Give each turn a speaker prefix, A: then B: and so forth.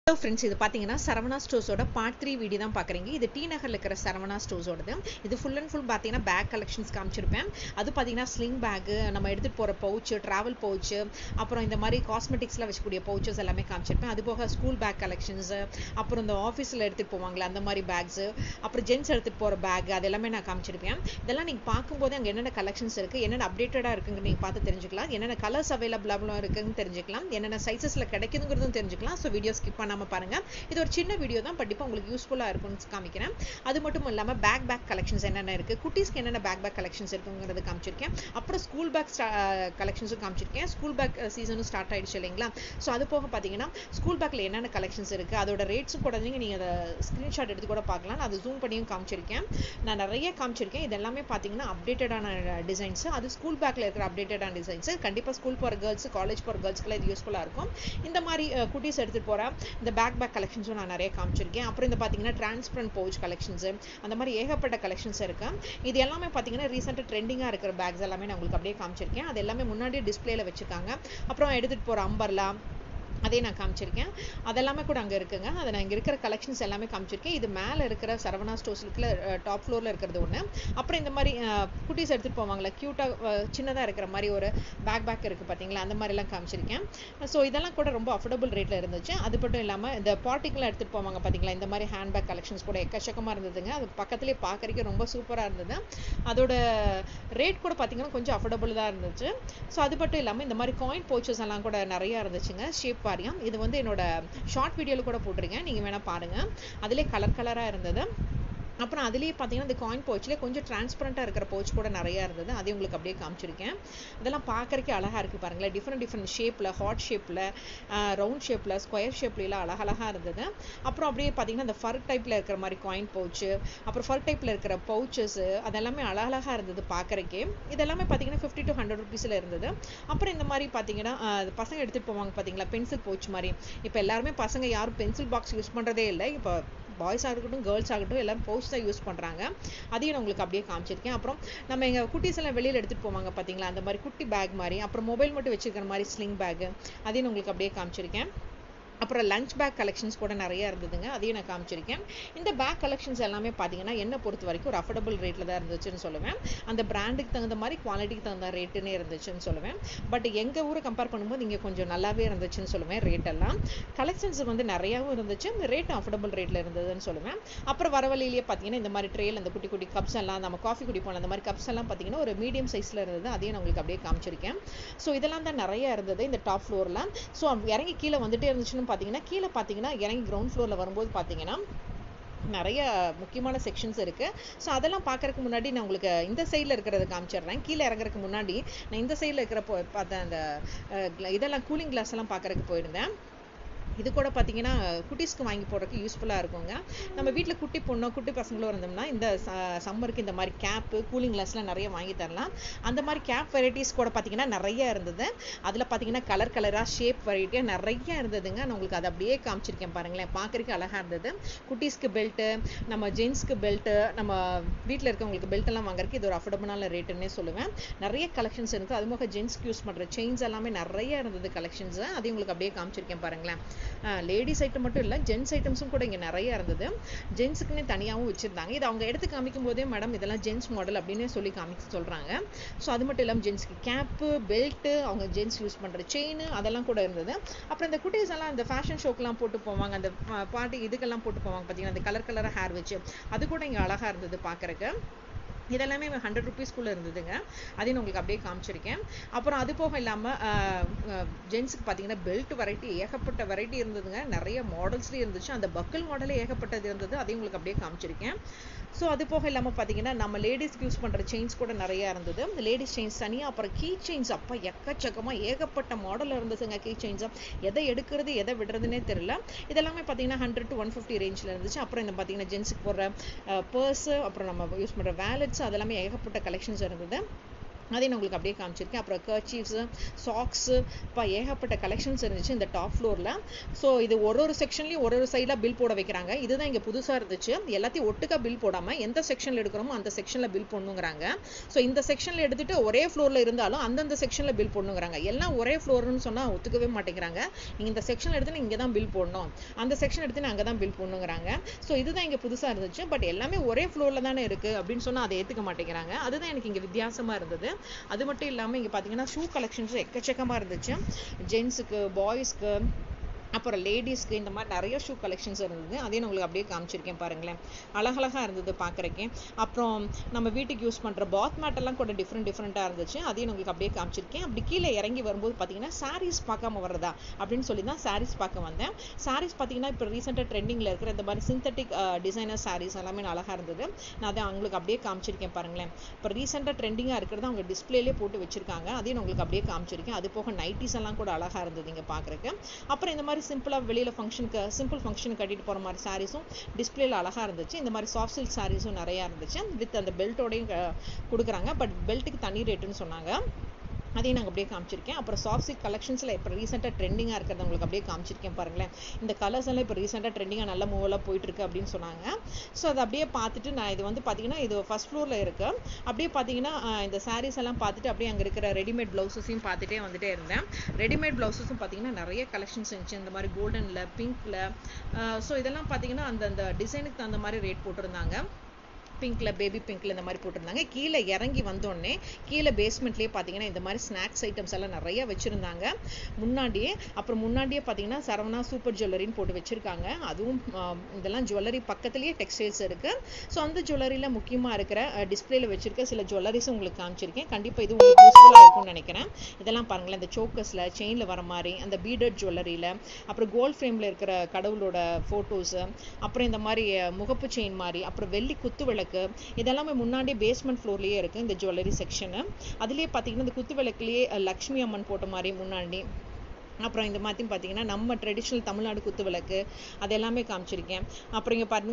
A: Hello friends, இது பாத்தீங்கன்னா Saravana ஸ்டோர்ஸோட part 3 video தான் பார்க்குறீங்க. இது டி நகர்ல இருக்கிற சரவணா ஸ்டோர்ஸோடது. இது ஃபுல் அண்ட் ஃபுல் பார்த்தீங்கன்னா பேக் கலெக்ஷன்ஸ் காமிச்சிருப்பேன். அது பார்த்தீங்கன்னா ஸ்லிங் பேக்கு, நம்ம எடுத்துகிட்டு போகிற பவுச்சு, ட்ராவல் பவுச்சு, அப்புறம் இந்த மாதிரி காஸ்மெட்டிக்ஸ்லாம் வச்சுக்கூடிய பவுச்சஸ் எல்லாமே காமிச்சிருப்பேன். அது போக ஸ்கூல் பேக் கலெக்ஷன்ஸு, அப்புறம் இந்த ஆஃபீஸில் எடுத்துகிட்டு போவாங்களே அந்த மாதிரி பேக்ஸு, அப்புறம் ஜென்ஸ் எடுத்துகிட்டு போகிற பேக், அது எல்லாமே நான் காமிச்சிருப்பேன். இதெல்லாம் நீங்கள் பார்க்கும்போது அங்கே என்னென்ன கலெக்ஷன்ஸ் இருக்குது, என்னென்ன அப்டேட்டடாக இருக்குங்க நீங்கள் பார்த்து தெரிஞ்சுக்கலாம், என்னென்ன கலர்ஸ் அவைலபிளாக இருக்குன்னு தெரிஞ்சுக்கலாம், என்னென்ன சைஸஸில் கிடைக்குதுங்கிறதும் தெரிஞ்சுக்கலாம். ஸோ வீடியோ ஸ்கிப் பண்ணாமல் பாருங்கள். இது ஒரு சின்ன வீடியோ தான், கண்டிப்பாக உங்களுக்கு யூஸ்ஃபுல்லாக இருக்கும்னு காமிக்கிறேன். அது மட்டும் இல்லாமல் பேக் கலெக்ஷன்ஸ் என்னென்ன இருக்குது, குட்டீஸ்க்கு என்னென்ன பேக் கலெக்ஷன்ஸ் இருக்குங்கிறது காமிச்சிருக்கேன். அப்புறம் ஸ்கூல் பேக் கலெக்ஷன்ஸும் காமிச்சிருக்கேன். ஸ்கூல் பேக் சீசனும் ஸ்டார்ட் ஆகிடுச்சு இல்லைங்களா. ஸோ அது போக பார்த்தீங்கன்னா ஸ்கூல் பேக்கில் என்னென்ன கலெக்ஷன்ஸ் இருக்குது, அதோட ரேட்ஸும் கூட நீங்கள் அதை ஸ்க்ரீன்ஷாட் எடுத்து கூட பார்க்கலாம். நான் அதை ஜூம் பண்ணியும் காமிச்சிருக்கேன். நான் நிறைய காமிச்சிருக்கேன். இது எல்லாமே பார்த்தீங்கன்னா அப்டேட்டடான டிசைன்ஸு. அது ஸ்கூல் பேக்கில் இருக்கிற அப்டேட்டடான டிசைன்ஸு. கண்டிப்பாக ஸ்கூல் போகிற கேர்ள்ஸு, காலேஜ் போகிற கேர்ள்ஸ்க்குலாம் இது யூஸ்ஃபுல்லாக இருக்கும். இந்த மாதிரி குட்டீஸ் எடுத்துகிட்டு போகிற இந்த பேக் கலெக்ஷன்ஸும் நான் நிறைய காமிச்சிருக்கேன். அப்புறம் இந்த பார்த்தீங்கன்னா டிரான்ஸ்பரண்ட் பவுச் கலெக்ஷன்ஸு, அந்த மாதிரி ஏகப்பட்ட கலெக்ஷன்ஸ் இருக்கு. இது எல்லாமே பார்த்தீங்கன்னா ரீசெண்டாக ட்ரெண்டிங்காக இருக்கிற பேக்ஸ் எல்லாமே நான் உங்களுக்கு அப்படியே காமிச்சிருக்கேன். அது எல்லாமே முன்னாடியே டிஸ்பிளேல வச்சுருக்காங்க. அப்புறம் எடுத்துகிட்டு போகிற அம்பர்லா அதே நான் காமிச்சிருக்கேன். அதெல்லாமே கூட அங்கே இருக்குங்க. அதை நான் இங்கே இருக்கிற கலெக்ஷன்ஸ் எல்லாமே காமிச்சிருக்கேன். இது மேலே இருக்கிற சரவணா ஸ்டோர்ஸுக்குள்ள டாப் ஃப்ளோரில் இருக்கிறது ஒன்று. அப்புறம் இந்த மாதிரி குட்டீஸ் எடுத்துகிட்டு போவாங்களா, க்யூட்டாக சின்னதாக இருக்கிற மாதிரி ஒரு பேக் இருக்குது பார்த்தீங்களா, அந்த மாதிரிலாம் காமிச்சிருக்கேன். ஸோ இதெல்லாம் கூட ரொம்ப அஃபோர்டபுள் ரேட்டில் இருந்துச்சு. அது மட்டும் இல்லாமல் இந்த பார்ட்டிக்கெலாம் எடுத்துகிட்டு போவாங்க பார்த்தீங்களா, இந்த மாதிரி ஹேண்ட்பேக் கலெக்ஷன்ஸ் கூட எக்கச்சக்கமாக இருந்ததுங்க. அது பக்கத்துலேயே பார்க்குறதுக்கு ரொம்ப சூப்பராக இருந்தது. அதோட ரேட் கூட பார்த்தீங்கன்னா கொஞ்சம் அஃபோர்டபுள் தான் இருந்துச்சு. ஸோ அது மட்டும் இல்லாமல் இந்த மாதிரி காயின் பவுச்சஸ் எல்லாம் கூட நிறையா இருந்துச்சுங்க. ஷேப் இது வந்து என்னோட ஷார்ட் வீடியோல கூட போட்டிருக்கேன், நீங்க வேணா பாருங்க. அதிலே கலரா இருந்தது. அப்புறம் அதுலேயே பார்த்தீங்கன்னா இந்த காயின் பவுச்சில் கொஞ்சம் டிரான்ஸ்பரண்ட்டாக இருக்கிற பவுச் கூட நிறையா இருந்தது. அதையும் உங்களுக்கு அப்படியே காமிச்சிருக்கேன். இதெல்லாம் பார்க்கறதுக்கே அழகாக இருக்குது பாருங்களேன். டிஃப்ரெண்ட் ஷேப்பில், ஹார்ட் ஷேப்பில், ரவுண்ட் ஷேப்பில், ஸ்கொயர் ஷேப்லாம் அழகாக இருந்தது. அப்புறம் அப்படியே பார்த்தீங்கன்னா இந்த ஃபர் டைப்பில் இருக்கிற மாதிரி காயின் பவுச்சு, அப்புறம் ஃபர் டைப்பில் இருக்கிற பவுச்சஸ், அதெல்லாமே அழகாக இருந்தது பார்க்கறதுக்கே. இதெல்லாமே பார்த்தீங்கன்னா 50 to 100 rupees இருந்தது. அப்புறம் இந்த மாதிரி பார்த்தீங்கன்னா பசங்க எடுத்துகிட்டு போவாங்க பார்த்தீங்களா, பென்சில் பவுச் மாதிரி. இப்போ எல்லாருமே பசங்க யாரும் பென்சில் பாக்ஸ் யூஸ் பண்ணுறதே இல்லை. இப்போ பாய்ஸ் ஆகட்டும், கேர்ள்ஸ் ஆகட்டும், எல்லாரும் பவுச் தான் யூஸ் பண்ணுறாங்க. அதையும் நான் உங்களுக்கு அப்படியே காமிச்சிருக்கேன். அப்புறம் நம்ம எங்கள் குட்டீஸ் எல்லாம் வெளியில் எடுத்துகிட்டு போவாங்க பார்த்தீங்களா, அந்த மாதிரி குட்டி பேக் மாதிரி, அப்புறம் மொபைல் மட்டும் வச்சுருக்கிற மாதிரி ஸ்லிங் பேக்கு, அதையும் உங்களுக்கு அப்படியே காமிச்சிருக்கேன். அப்புறம் லஞ்ச் பேக் கலெக்ஷன்ஸ் கூட நிறைய இருந்ததுங்க. அதையும் நான் காமிச்சிருக்கேன். இந்த பேக் கலெக்ஷன்ஸ் எல்லாமே பார்த்தீங்கன்னா என்ன பொறுத்த வரைக்கும் ஒரு அஃபோர்டபுள் ரேட்டில் தான் இருந்துச்சுன்னு சொல்லுவேன். அந்த பிராண்டுக்கு தகுந்த மாதிரி, குவாலிட்டிக்கு தகுந்த ரேட்டுன்னே இருந்துச்சுன்னு சொல்லுவேன். பட் எங்கள் ஊரை கம்பேர் பண்ணும்போது இங்கே கொஞ்சம் நல்லாவே இருந்துச்சுன்னு சொல்லுவேன். ரேட்டெல்லாம் கலெக்ஷன்ஸ் வந்து நிறையாவும் இருந்துச்சு. இந்த ரேட்டும் அஃபோர்டபுள் ரேட்டில் இருந்ததுன்னு சொல்லுவேன். அப்புறம் வரவழியிலேயே பார்த்தீங்கன்னா இந்த மாதிரி ட்ரேயில் அந்த குட்டி குட்டி கப்ஸ் எல்லாம், நம்ம காஃபி குடிப்போம் அந்த மாதிரி கப்ஸ் எல்லாம் பார்த்தீங்கன்னா ஒரு மீடியம் சைஸில் இருந்தது. அதையும் நான் உங்களுக்கு அப்படியே காமிச்சிருக்கேன். ஸோ இதெல்லாம் தான் நிறைய இருந்தது இந்த டாப் ஃப்ளோரில். ஸோ இறங்கி கீழே வந்துட்டே இருந்துச்சுன்னு பார்த்தீங்கன்னா, கீழே பார்த்தீங்கன்னா இறங்கி கிரவுண்ட் ஃப்ளோரில் வரும்போது பார்த்தீங்கன்னா நிறைய முக்கியமான செக்ஷன்ஸ் இருக்குது. ஸோ அதெல்லாம் பார்க்கறதுக்கு முன்னாடி நான் உங்களுக்கு இந்த சைடில் இருக்கிறத காமிச்சிடுறேன். கீழே இறங்குறதுக்கு முன்னாடி நான் இந்த சைடில் இருக்கிற பார்த்தேன். அந்த இதெல்லாம் கூலிங் கிளாஸ் எல்லாம் பார்க்கறதுக்கு போயிருந்தேன். இது கூட பார்த்தீங்கன்னா குட்டீஸ்க்கு வாங்கி போடுறதுக்கு யூஸ்ஃபுல்லாக இருக்குங்க. நம்ம வீட்டில் குட்டி பொண்ணோ குட்டி பசங்களோ இருந்தோம்னா இந்த சம்மருக்கு இந்த மாதிரி கேப்பு, கூலிங் கிளாஸ்லாம் நிறைய வாங்கி தரலாம். அந்த மாதிரி கேப் வெரைட்டிஸ் கூட பார்த்தீங்கன்னா நிறைய இருந்தது. அதில் பார்த்தீங்கன்னா கலராக ஷேப் வெரைட்டியாக நிறைய இருந்ததுங்க. நான் உங்களுக்கு அதை அப்படியே காமிச்சிருக்கேன் பாருங்களேன். பார்க்குறதுக்கு அழகாக இருந்தது. குட்டீஸ்க்கு பெல்ட்டு, நம்ம ஜென்ஸ்க்கு பெல்ட்டு, நம்ம வீட்டில் இருக்கவங்களுக்கு பெல்ட்டெல்லாம் வாங்குறதுக்கு இது ஒரு அஃபோர்டபுளான ரேட்டுன்னே சொல்லுவேன். நிறைய கலெக்ஷன்ஸ் இருக்குது. அது போக ஜென்ஸ்க்கு யூஸ் பண்ணுற செயின்ஸ் எல்லாமே நிறைய இருந்தது கலெக்ஷன்ஸு. அதையும் உங்களுக்கு அப்படியே காமிச்சிருக்கேன் பாருங்களேன். லேடிஸ் ஐட்டம் மட்டும் இல்லை, ஜென்ஸ் ஐட்டம்ஸும் கூட இங்கே நிறைய இருந்தது. ஜென்ஸுக்குன்னே தனியாகவும் வச்சுருந்தாங்க. இது அவங்க எடுத்து காமிக்கும் போதே மேடம் இதெல்லாம் ஜென்ஸ் மாடல் அப்படின்னு சொல்லி சொல்கிறாங்க. ஸோ அது மட்டும் இல்லாமல் ஜென்ஸ்க்கு கேப்பு, பெல்ட்டு, அவங்க ஜென்ஸ் யூஸ் பண்ணுற செயின், அதெல்லாம் கூட இருந்தது. அப்புறம் இந்த குட்டீஸ் எல்லாம் இந்த ஃபேஷன் ஷோக்கெலாம் போட்டு போவாங்க, அந்த பார்ட்டி இதுக்கெல்லாம் போட்டு போவாங்க பார்த்தீங்கன்னா, அந்த கலராக ஹேர் வச்சு, அது கூட இங்கே அழகாக இருந்தது பார்க்குறக்கு. இதெல்லாமே 100 rupeesக்குள்ளே இருந்ததுங்க. அதையும் உங்களுக்கு அப்படியே காமிச்சிருக்கேன். அப்புறம் அது போக இல்லாமல் ஜென்ஸுக்கு பார்த்தீங்கன்னா பெல்ட் வெரைட்டி ஏகப்பட்ட வெரைட்டி இருந்ததுங்க. நிறைய மாடல்ஸ்லேயும் இருந்துச்சு. அந்த பக்கிள் மாடலே ஏகப்பட்டது இருந்தது. அதையும் உங்களுக்கு அப்படியே காமிச்சிருக்கேன். ஸோ அது போக இல்லாமல் பார்த்தீங்கன்னா நம்ம லேடிஸ்க்கு யூஸ் பண்ணுற செயின்ஸ் கூட நிறையா இருந்தது. இந்த லேடிஸ் செயின்ஸ் தனியாக, அப்புறம் கீ செயின்ஸ் அப்போ எக்கச்சக்கமாக ஏகப்பட்ட மாடல் இருந்துச்சுங்க. கீ செயின்ஸை எதை எடுக்கிறது எதை விடுறதுனே தெரியல. இதெல்லாமே பார்த்தீங்கன்னா 100 to 150 ரேஞ்சில் இருந்துச்சு. அப்புறம் இந்த பார்த்தீங்கன்னா ஜென்ஸுக்கு போடுற பர்ஸு, அப்புறம் நம்ம யூஸ் பண்ணுற வேலட்ஸ், அதெல்லாமே ஏகப்பட்ட கலெக்ஷன்ஸ் இருந்தது. அதே நான் உங்களுக்கு அப்படியே காமிச்சிருக்கேன். அப்புறம் கர்ச்சீஃப்ஸு, சாக்ஸு, இப்போ ஏகப்பட்ட கலெக்ஷன்ஸ் இருந்துச்சு இந்த டாப் ஃப்ளோரில். ஸோ இது ஒரு செக்ஷன்லையும் ஒரு சைடில் பில் போட வைக்கிறாங்க. இதுதான் இங்கே புதுசாக இருந்துச்சு. எல்லாத்தையும் ஒட்டுக்கா பில் போடாமல் எந்த செக்ஷனில் எடுக்கிறோமோ அந்த செக்ஷனில் பில் போடணுங்கிறாங்க. ஸோ இந்த செக்ஷனில் எடுத்துகிட்டு ஒரே ஃப்ளோரில் இருந்தாலும் அந்தந்த செக்ஷனில் பில் போடணுங்கிறாங்க. எல்லாம் ஒரே ஃப்ளோர்னு சொன்னால் ஒத்துக்கவே மாட்டேங்கிறாங்க. நீங்கள் இந்த செக்ஷன் எடுத்து இங்கே தான் பில் போடணும், அந்த செக்ஷன் எடுத்து அங்கே தான் பில் போடணுங்கிறாங்க. ஸோ இதுதான் இங்கே புதுசாக இருந்துச்சு. பட் எல்லாமே ஒரே ஃப்ளோரில் தானே இருக்குது அப்படின்னு சொன்னால் அதை ஏற்றுக்க மாட்டேங்கிறாங்க. அதுதான் எனக்கு இங்கே வித்தியாசமாக இருந்தது. அது மட்டும் இல்லாமல் இங்கே பார்த்தீங்கன்னா ஷூ கலெக்ஷன்ஸும் எக்கச்சக்கமாக இருந்துச்சு. ஜென்ஸுக்கு, பாய்ஸ்க்கு, அப்புறம் லேடிஸ்க்கு இந்த மாதிரி நிறைய ஷூ கலெக்ஷன்ஸ் இருந்தது. அதையும் உங்களுக்கு அப்படியே காமிச்சிருக்கேன் பாருங்களேன். அழகழகாக இருந்தது பார்க்குறக்கே. அப்புறம் நம்ம வீட்டுக்கு யூஸ் பண்ணுற பாத் மேட்டெல்லாம் கூட டிஃப்ரெண்ட்டாக இருந்துச்சு. அதையும் உங்களுக்கு அப்படியே காமிச்சிருக்கேன். அப்படி கீழே இறங்கி வரும்போது பார்த்தீங்கன்னா சாரீஸ் பார்க்காம வர்றதா அப்படின்னு சொல்லி தான் சாரீஸ் பார்க்க வந்தேன். சாரீஸ் பார்த்தீங்கன்னா இப்போ ரீசெண்டாக ட்ரெண்டிங்கில் இருக்கிற இந்த மாதிரி சிந்தட்டிக் டிசைனர் சாரீஸ் எல்லாமே அழகாக இருந்தது. நான் அதை உங்களுக்கு அப்படியே காமிச்சிருக்கேன் பாருங்களேன். இப்போ ரீசெண்டாக ட்ரெண்டிங்காக இருக்கிறத அவங்க டிஸ்பிளேலே போட்டு வச்சிருக்காங்க. அதையும் உங்களுக்கு அப்படியே காமிச்சிருக்கேன். அது போக நைட்டிஸ் எல்லாம் கூட அழகாக இருந்தது இங்கே பார்க்குறக்கு. அப்புறம் இந்த மாதிரி சிம்பிளாக வெளியில் சிம்பிள் ஃபங்க்ஷனுக்கு கட்டிட்டு போகிற மாதிரி சாரீஸும் டிஸ்பிளேல அழகாக இருந்துச்சு. இந்த மாதிரி சாஃப்ட் சில்க் சாரீஸும் நிறையா இருந்துச்சு. வித் அந்த பெல்ட்டோடையும் கொடுக்குறாங்க. பட் பெல்ட்டுக்கு தனி ரேட்டுன்னு சொன்னாங்க. அதையும் நாங்கள் அப்படியே காமிச்சிருக்கேன். அப்புறம் சாஃப்ட் சில்க் கலெக்ஷன்ஸில் இப்போ ரீசெண்டாக ட்ரெண்டிங்காக இருக்கிறது உங்களுக்கு அப்படியே காமிச்சிருக்கேன் பாருங்களேன். இந்த கலர்ஸ் எல்லாம் இப்போ ரீசெண்டாக ட்ரெண்டிங்காக நல்ல மூவெல்லாம் போயிட்டுருக்கு அப்படின்னு சொன்னாங்க. ஸோ அதை அப்படியே பார்த்துட்டு நான் இது வந்து பார்த்தீங்கன்னா இது ஃபர்ஸ்ட் ஃப்ளோரில் இருக்கு. அப்படியே பார்த்தீங்கன்னா இந்த சாரீஸ் எல்லாம் பார்த்துட்டு அப்படியே அங்கே இருக்கிற ரெடிமேட் ப்ளவுஸஸையும் பார்த்துட்டே வந்துட்டே இருந்தேன். ரெடிமேட் ப்ளவுஸஸும் பார்த்தீங்கன்னா நிறைய கலெக்ஷன்ஸ் இருந்துச்சு. இந்த மாதிரி கோல்டனில், பிங்க்கில். ஸோ இதெல்லாம் பார்த்தீங்கன்னா அந்த டிசைனுக்கு தகுந்த மாதிரி ரேட் போட்டிருந்தாங்க. பிங்க்ல, பேபி பிங்க்ல இந்த மாதிரி போட்டிருந்தாங்க. கீழே இறங்கி வந்தோடனே கீழே பேஸ்மெண்ட்லேயே பார்த்தீங்கன்னா இந்த மாதிரி ஸ்நாக்ஸ் ஐட்டம்ஸ் எல்லாம் நிறைய வச்சுருந்தாங்க முன்னாடியே. அப்புறம் முன்னாடியே பார்த்தீங்கன்னா சரவணா சூப்பர் ஜுவல்லரின்னு போட்டு வச்சுருக்காங்க. அதுவும் இதெல்லாம் ஜுவல்லரி பக்கத்துலேயே டெக்ஸ்டைல்ஸ் இருக்குது. ஸோ அந்த ஜுவல்லரியில் முக்கியமாக இருக்கிற டிஸ்பிளேல வச்சுருக்க சில ஜுவல்லரிஸும் உங்களுக்கு காமிச்சிருக்கேன். கண்டிப்பாக இது உங்களுக்கு யூஸ்ஃபுல்லாக இருக்கும்னு நினைக்கிறேன். இதெல்லாம் பாருங்களேன், இந்த சோக்கஸில், செயினில் வர மாதிரி, அந்த பீடட் ஜுவல்லரியில், அப்புறம் கோல்ட் ஃப்ரேமில் இருக்கிற கடவுளோட ஃபோட்டோஸு, அப்புறம் இந்த மாதிரி முகப்பு செயின் மாதிரி, அப்புறம் வெள்ளி குத்து விளக்கு, இதெல்லாமே முன்னாடியே பேஸ்மெண்ட் ஃப்ளோர்லயே இருக்கு இந்த ஜுவல்லரி செக்ஷனு. அதுலயே பாத்தீங்கன்னா இந்த குத்து விளக்குலயே லக்ஷ்மி அம்மன் போட்ட மாதிரி முன்னாடி. அப்புறம் இந்த மாதிரி பாத்தீங்கன்னா நம்ம ட்ரெடிஷனல் தமிழ்நாடு குத்து விளக்கு அது எல்லாமே காமிச்சிருக்கேன். அப்புறம் இங்க பாருங்க